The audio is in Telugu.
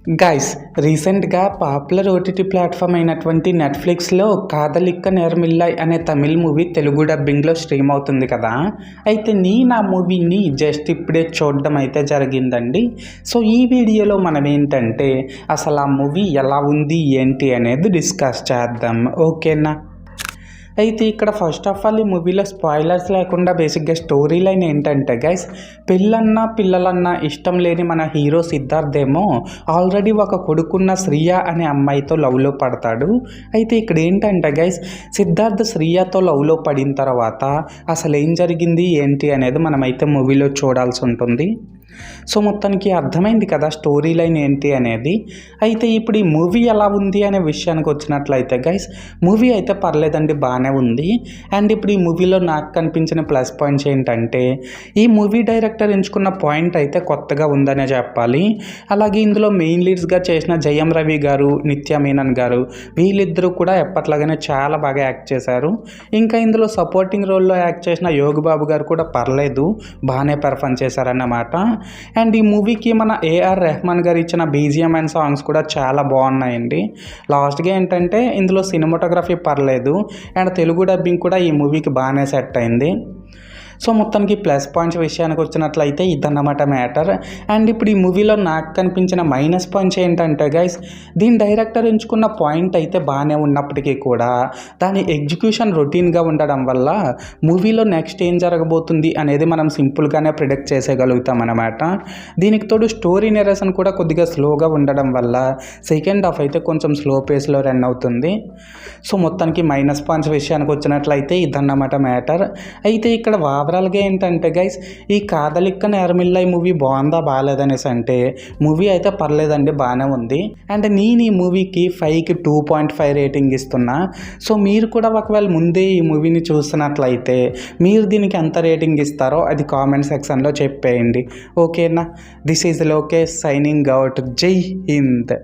గైస్, రీసెంట్గా పాపులర్ ఓటీటీ ప్లాట్ఫామ్ అయినటువంటి నెట్ఫ్లిక్స్లో కాదలిక్క నేర్మిల్లాయ్ అనే తమిళ్ మూవీ తెలుగు డబ్బింగ్లో స్ట్రీమ్ అవుతుంది కదా. అయితే నేను ఆ మూవీని జస్ట్ ఇప్పుడే చూడడం అయితే జరిగిందండి. సో ఈ వీడియోలో మనం ఏంటంటే అసలు ఆ మూవీ ఎలా ఉంది ఏంటి అనేది డిస్కస్ చేద్దాం, ఓకేనా. అయితే ఇక్కడ ఫస్ట్ ఆఫ్ ఆల్ ఈ మూవీలో స్పాయిలర్స్ లేకుండా బేసిక్గా స్టోరీ లైన్ ఏంటంటే గైస్, పెళ్ళన్నా పిల్లలన్నా ఇష్టం లేని మన హీరో సిద్ధార్థ్ ఏమో ఆల్రెడీ ఒక కొడుకున్న శ్రియ అనే అమ్మాయితో లవ్లో పడతాడు. అయితే ఇక్కడ ఏంటంటే గైస్, సిద్ధార్థ్ శ్రియతో లవ్లో పడిన తర్వాత అసలు ఏం జరిగింది ఏంటి అనేది మనమైతే మూవీలో చూడాల్సి ఉంటుంది. సో మొత్తానికి అర్థమైంది కదా స్టోరీ లైన్ ఏంటి అనేది. అయితే ఇప్పుడు ఈ మూవీ ఎలా ఉంది అనే విషయానికి వచ్చినట్లయితే గైస్, మూవీ అయితే పర్లేదండి, బాగానే ఉంది. అండ్ ఇప్పుడు ఈ మూవీలో నాకు కనిపించిన ప్లస్ పాయింట్స్ ఏంటంటే, ఈ మూవీ డైరెక్టర్ ఎంచుకున్న పాయింట్ అయితే కొత్తగా ఉందనే చెప్పాలి. అలాగే ఇందులో మెయిన్ లీడ్స్గా చేసిన జయం రవి గారు, నిత్య మీనన్ గారు, వీళ్ళిద్దరూ కూడా ఎప్పట్లాగానే చాలా బాగా యాక్ట్ చేశారు. ఇంకా ఇందులో సపోర్టింగ్ రోల్లో యాక్ట్ చేసిన యోగి బాబు గారు కూడా పర్లేదు, బాగానే పెర్ఫామ్ చేశారన్నమాట. అండ్ ఈ మూవీకి మన ఏఆర్ రెహమాన్ గారు ఇచ్చిన బీజిఎం అండ్ సాంగ్స్ కూడా చాలా బాగున్నాయండి. లాస్ట్గా ఏంటంటే ఇందులో సినిమాటోగ్రఫీ పర్లేదు, అండ్ తెలుగు డబ్బింగ్ కూడా ఈ మూవీకి బాగానే సెట్ అయింది. సో మొత్తానికి ప్లస్ పాయింట్స్ విషయానికి వచ్చినట్లయితే ఇదన్నమాట మ్యాటర్. అండ్ ఇప్పుడు ఈ మూవీలో నాకు కనిపించిన మైనస్ పాయింట్స్ ఏంటంటే గైస్, దీని డైరెక్టర్ ఎంచుకున్న పాయింట్ అయితే బాగానే ఉన్నప్పటికీ కూడా దాని ఎగ్జిక్యూషన్ రొటీన్గా ఉండడం వల్ల మూవీలో నెక్స్ట్ ఏం జరగబోతుంది అనేది మనం సింపుల్గానే ప్రిడిక్ట్ చేసేయగలుగుతాం అన్నమాట. దీనికి తోడు స్టోరీ నెరేషన్ కూడా కొద్దిగా స్లోగా ఉండడం వల్ల సెకండ్ హాఫ్ అయితే కొంచెం స్లో పేస్లో రన్ అవుతుంది. సో మొత్తానికి మైనస్ పాయింట్స్ విషయానికి వచ్చినట్లయితే ఇదన్నమాట మ్యాటర్. అయితే ఇక్కడ ఓవరాల్గా ఏంటంటే గైస్, ఈ కాదలిక్క నేర్మిల్లాయ్ మూవీ బాగుందా బాగాలేదనేసి అంటే మూవీ అయితే పర్లేదండి, బాగానే ఉంది. అండ్ నేను ఈ మూవీకి 5కి 2.5 రేటింగ్ ఇస్తున్నా. సో మీరు కూడా ఒకవేళ ముందే ఈ మూవీని చూస్తున్నట్లయితే మీరు దీనికి ఎంత రేటింగ్ ఇస్తారో అది కామెంట్ సెక్షన్లో చెప్పేయండి, ఓకేనా. This is Lokesh signing out. జై హింద్.